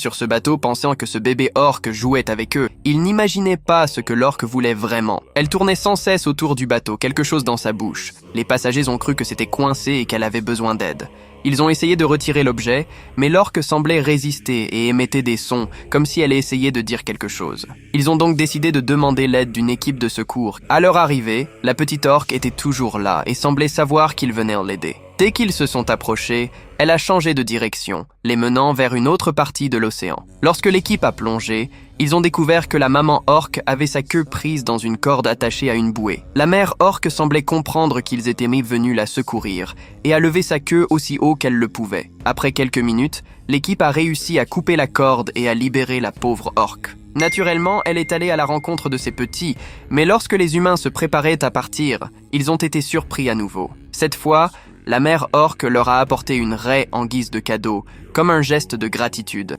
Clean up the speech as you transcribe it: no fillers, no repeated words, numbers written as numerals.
sur ce bateau pensant que ce bébé orque jouait avec eux. Ils n'imaginaient pas ce que l'orque voulait vraiment. Elle tournait sans cesse autour du bateau, quelque chose dans sa bouche. Les passagers ont cru que c'était coincé et qu'elle avait besoin d'aide. Ils ont essayé de retirer l'objet, mais l'orque semblait résister et émettait des sons, comme si elle essayait de dire quelque chose. Ils ont donc décidé de demander l'aide d'une équipe de secours. À leur arrivée, la petite orque était toujours là et semblait savoir qu'ils venaient l'aider. Dès qu'ils se sont approchés, elle a changé de direction, les menant vers une autre partie de l'océan. Lorsque l'équipe a plongé, ils ont découvert que la maman orque avait sa queue prise dans une corde attachée à une bouée. La mère orque semblait comprendre qu'ils étaient venus la secourir et a levé sa queue aussi haut qu'elle le pouvait. Après quelques minutes, l'équipe a réussi à couper la corde et à libérer la pauvre orque. Naturellement, elle est allée à la rencontre de ses petits, mais lorsque les humains se préparaient à partir, ils ont été surpris à nouveau. Cette fois, la mère orque leur a apporté une raie en guise de cadeau, comme un geste de gratitude.